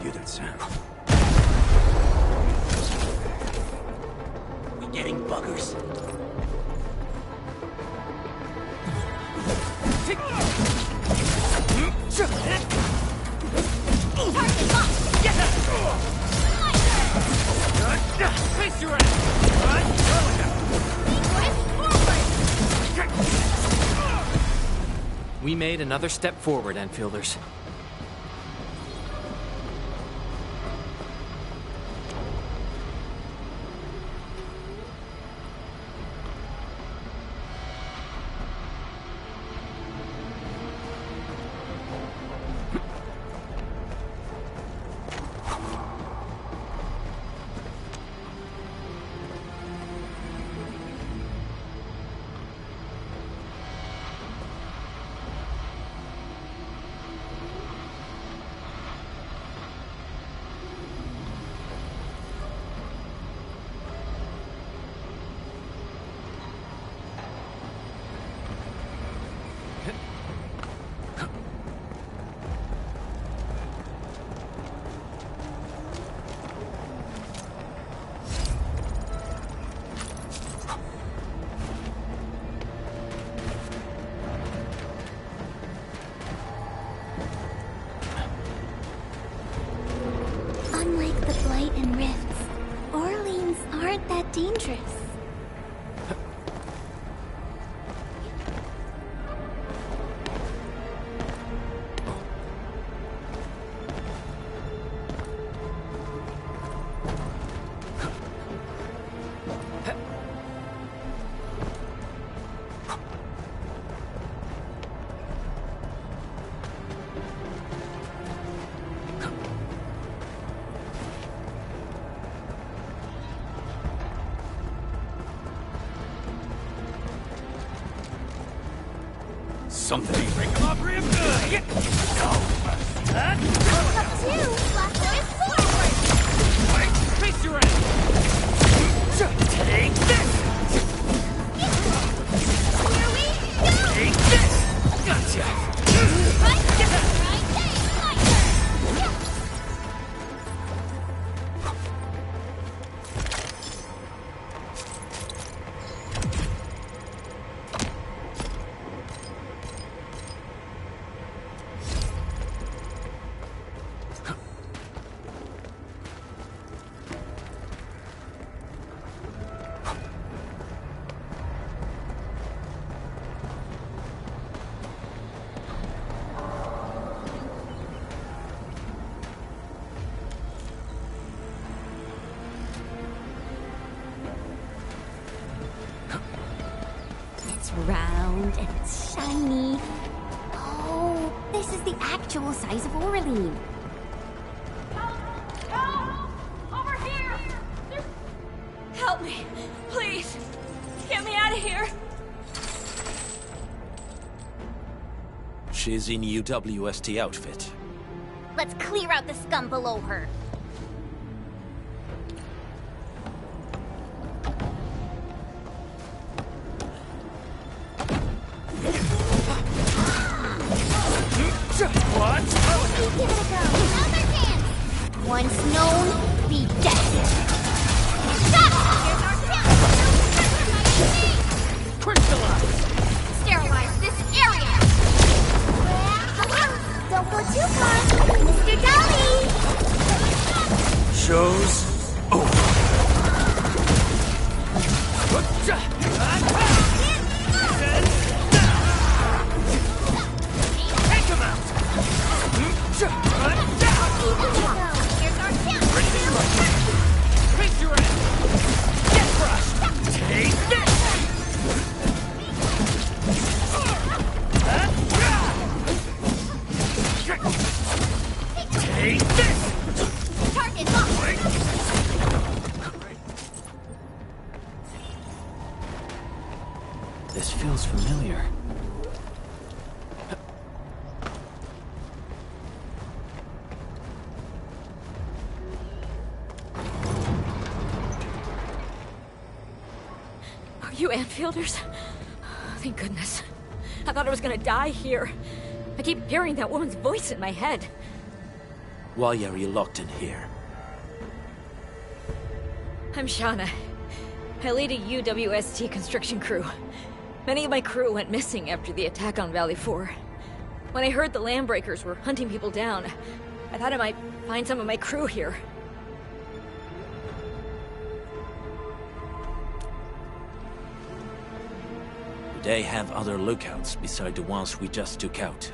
You did, Sam. We getting buggers. Face your ass! We made another step forward, Enfielders. Something ain't break 'em up real good. No. Up to you, Black Boy forward! Face your end. Take this. Here we go! Take this. Gotcha. Right there, my turn! It's round and it's shiny. Oh, this is the actual size of Oraline. Over here! Help me, please. Get me out of here. She's in UWST outfit. Let's clear out the scum below her. What? Give it a go. Another chance. Once known, be destined. Here's our chance. Crystallize. Sterilize this area. Don't go too far, Mr. Dolly. Show's over. Take him out. Here's our chance. Face your end. Get crushed. Take this. Take this. Target locked. This feels familiar. Are you endfielders? Thank goodness. I thought I was gonna die here. I keep hearing that woman's voice in my head. Why are you locked in here? I'm Shauna. I lead a UWST construction crew. Many of my crew went missing after the attack on Valley 4. When I heard the Landbreakers were hunting people down, I thought I might find some of my crew here. Do they have other lookouts beside the ones we just took out?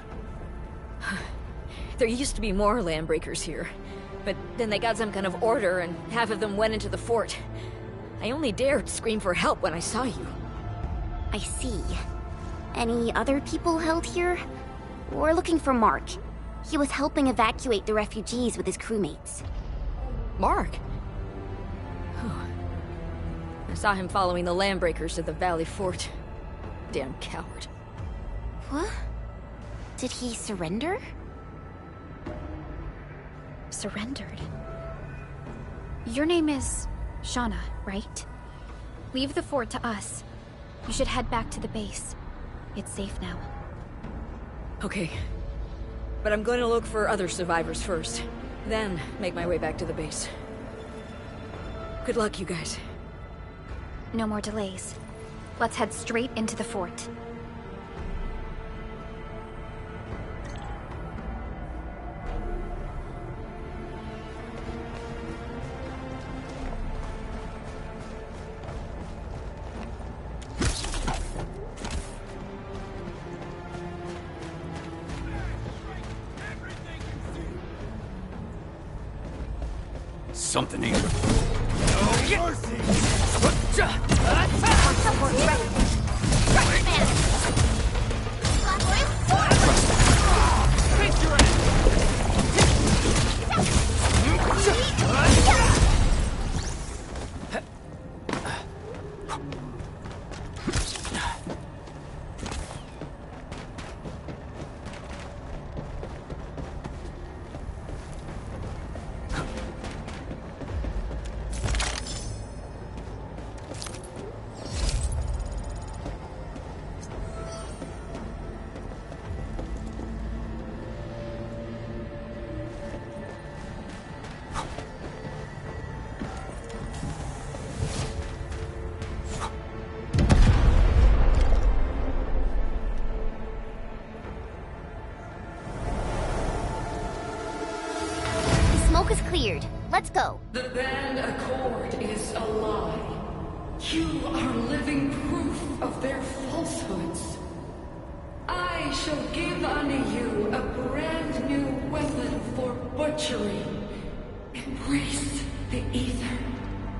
There used to be more Landbreakers here, but then they got some kind of order and half of them went into the fort. I only dared scream for help when I saw you. I see. Any other people held here? We're looking for Mark. He was helping evacuate the refugees with his crewmates. Mark? Oh. I saw him following the Landbreakers to the Valley Fort. Damn coward. What? Did he surrender? Surrendered? Your name is Shauna, right? Leave the fort to us. You should head back to the base. It's safe now. Okay. But I'm going to look for other survivors first. Then make my way back to the base. Good luck, you guys. No more delays. Let's head straight into the fort. Something here. No mercy! Support ready. Right, man. Black Boy, Face your end! Let's go. The Band Accord is a lie. You are living proof of their falsehoods. I shall give unto you a brand new weapon for butchery. Embrace the Ether.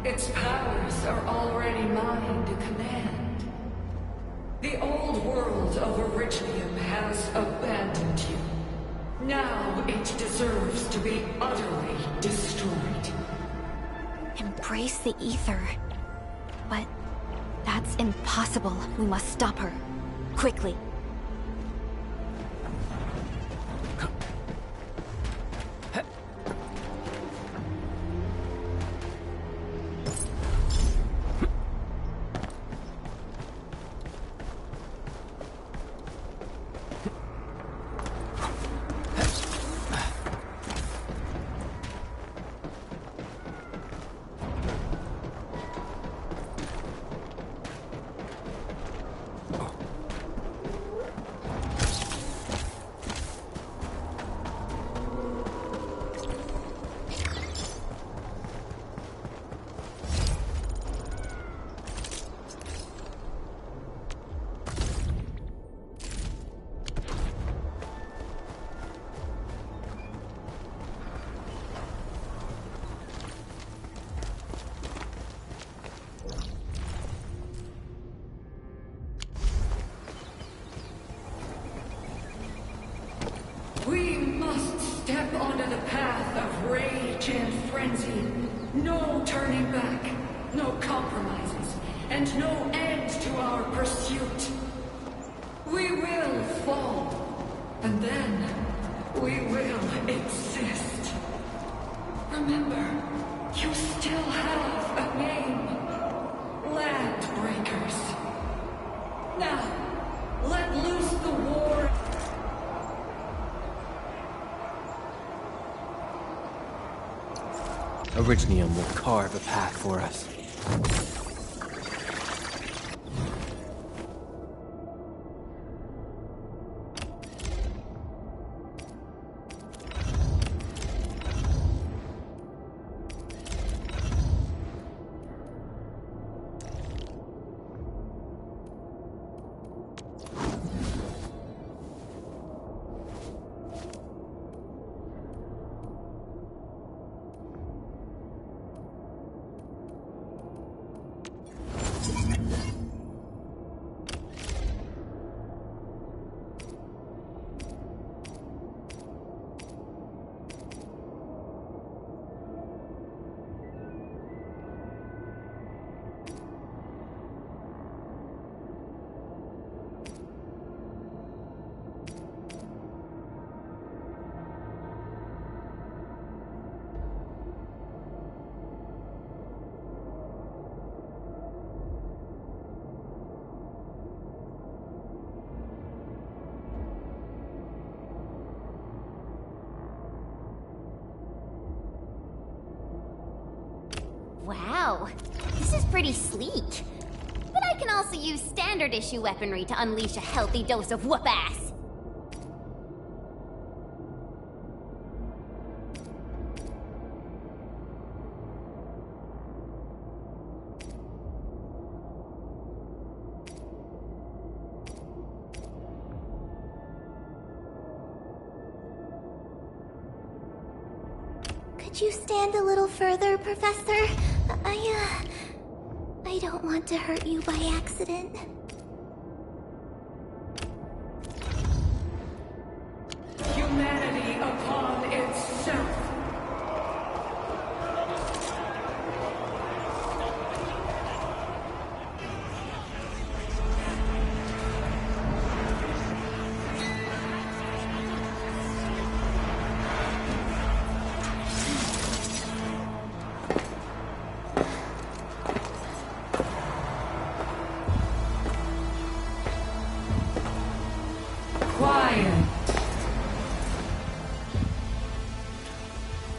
Its powers are already mine to command. The old world of Origium has abandoned you. Now it deserves to be utterly destroyed. Embrace the Ether. But that's impossible. We must stop her. Quickly. We must step onto the path of rage and frenzy. No turning back, no compromises, and no end to our pursuit. We will fall, and then we will exist. Remember, you still have a name. Landbreakers. Now, let loose the war. Originium will carve a path for us. Wow, this is pretty sleek. But I can also use standard issue weaponry to unleash a healthy dose of whoop-ass. Could you stand a little further, Professor? I don't want to hurt you by accident. Humanity upon itself. Quiet.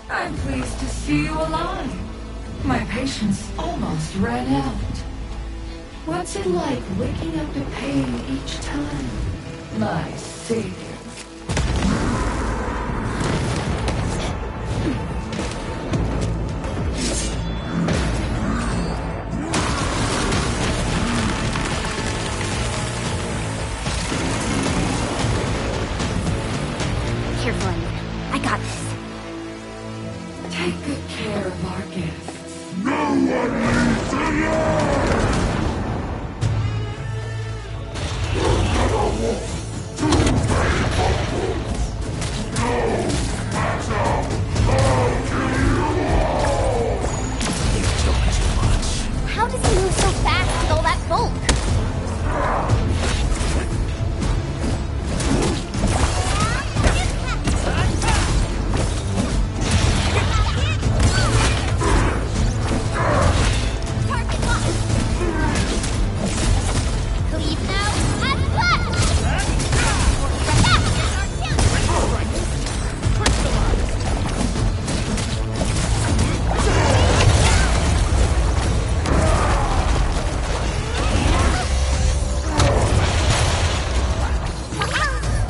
I'm pleased to see you alive. My patience almost ran out. What's it like waking up to pain each time? My savior. How does he move so fast with all that bulk? Cleave now and flash!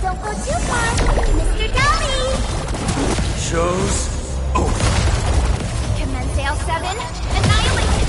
Don't go too far, Mr. Dolly! Show's over. Commence L7, annihilation!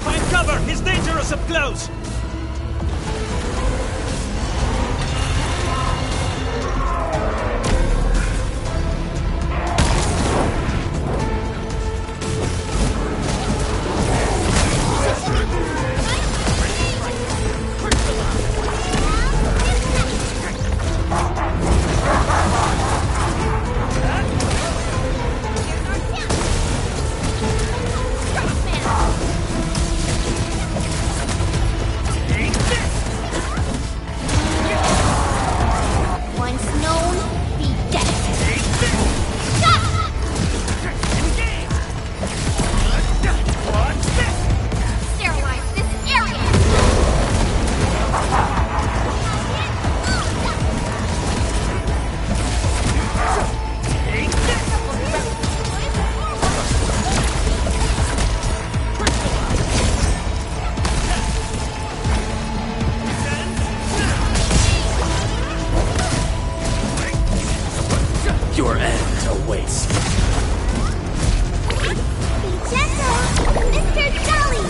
Find cover! He's dangerous up close! Once known, be dead. Sterilize this area! Your end awaits. Be gentle, Mr. Dolly!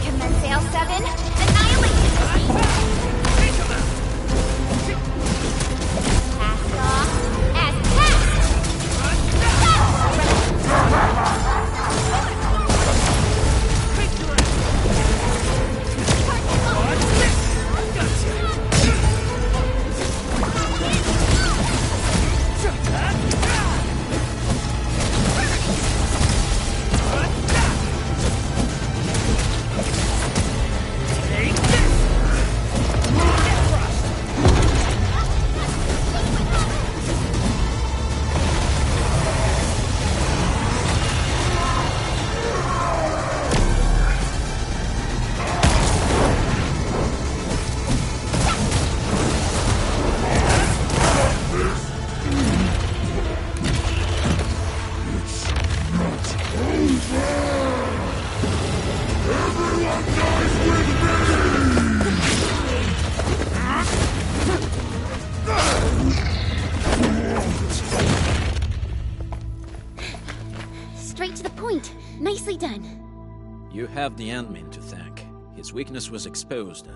Commence L7, annihilation! Pass off as passed! Straight to the point. Nicely done. You have the admin to thank. His weakness was exposed.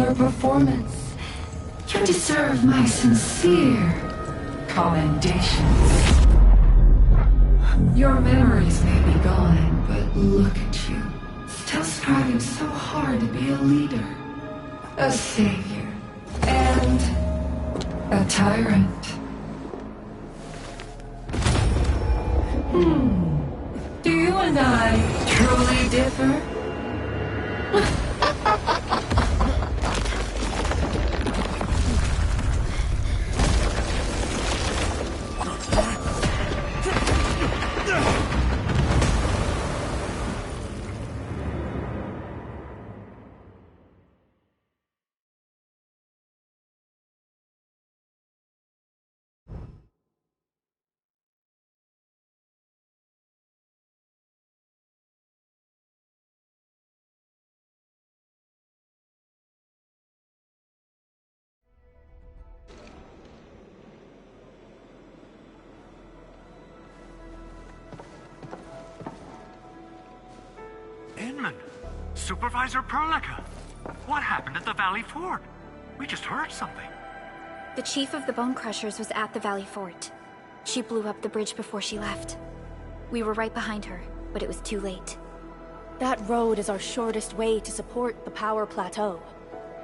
stellar performance. You deserve my sincere commendations. Your memories may be gone, but look at you. Still striving so hard to be a leader, a savior, and a tyrant. Do you and I truly differ? Supervisor Perlica, what happened at the Valley Fort? We just heard something. The chief of the Bone Crushers was at the Valley Fort. She blew up the bridge before she left. We were right behind her, but it was too late. That road is our shortest way to support the power plateau.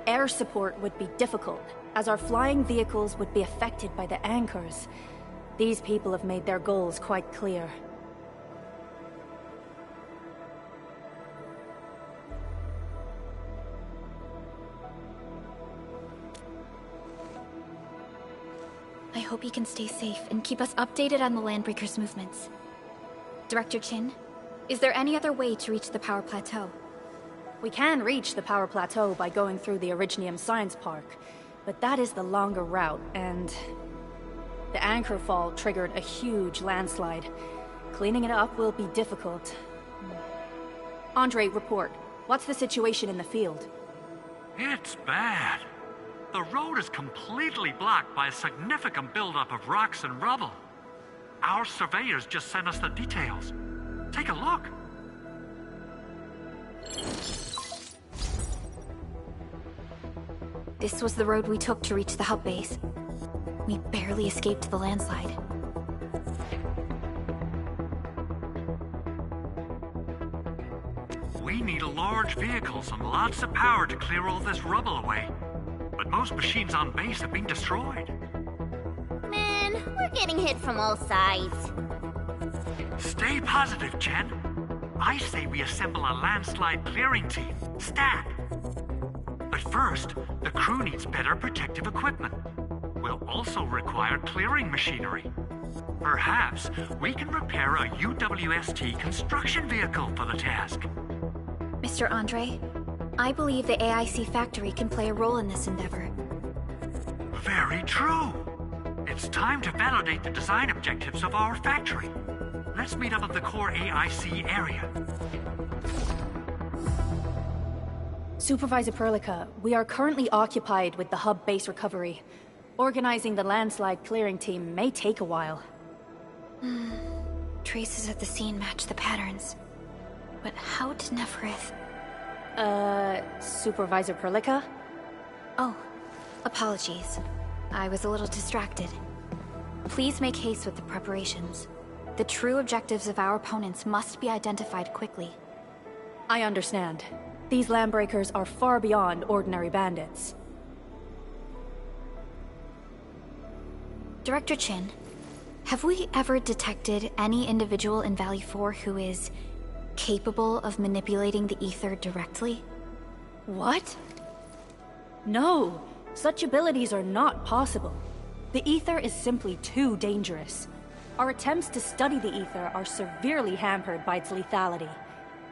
Air support would be difficult, as our flying vehicles would be affected by the anchors. These people have made their goals quite clear. I hope you can stay safe and keep us updated on the Landbreakers' movements. Director Chin, is there any other way to reach the power plateau? We can reach the power plateau by going through the Originium Science Park, but that is the longer route, and the anchor fall triggered a huge landslide. Cleaning it up will be difficult. Andre, report. What's the situation in the field? It's bad. The road is completely blocked by a significant buildup of rocks and rubble. Our surveyors just sent us the details. Take a look. This was the road we took to reach the hub base. We barely escaped the landslide. We need large vehicles and lots of power to clear all this rubble away. But most machines on base have been destroyed. Man, we're getting hit from all sides. Stay positive, Chen. I say we assemble a landslide clearing team, stat. But first, the crew needs better protective equipment. We'll also require clearing machinery. Perhaps we can repair a UWST construction vehicle for the task. Mr. Andre, I believe the AIC factory can play a role in this endeavor. Very true. It's time to validate the design objectives of our factory. Let's meet up at the core AIC area. Supervisor Perlica, we are currently occupied with the hub base recovery. Organizing the landslide clearing team may take a while. Traces at the scene match the patterns. But how did Neferith... Supervisor Perlica? Oh, apologies. I was a little distracted. Please make haste with the preparations. The true objectives of our opponents must be identified quickly. I understand. These Landbreakers are far beyond ordinary bandits. Director Chin, have we ever detected any individual in Valley 4 who is capable of manipulating the ether directly? What? No, such abilities are not possible. The ether is simply too dangerous. Our attempts to study the ether are severely hampered by its lethality.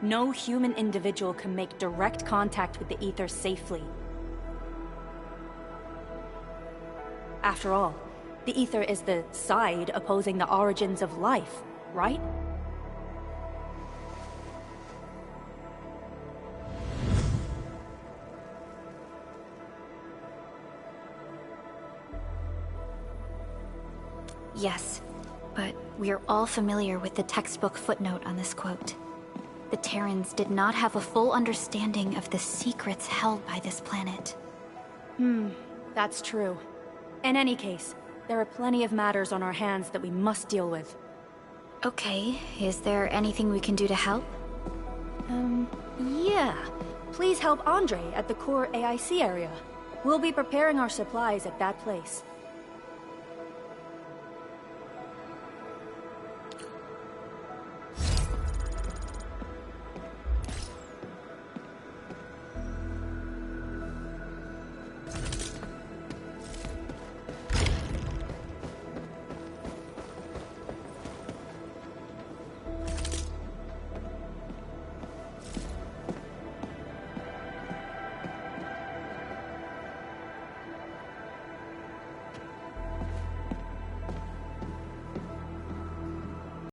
No human individual can make direct contact with the ether safely. After all, the ether is the side opposing the origins of life, right? Yes, but we are all familiar with the textbook footnote on this quote. The Terrans did not have a full understanding of the secrets held by this planet. That's true. In any case, there are plenty of matters on our hands that we must deal with. Okay, is there anything we can do to help? Yeah. Please help Andre at the core AIC area. We'll be preparing our supplies at that place.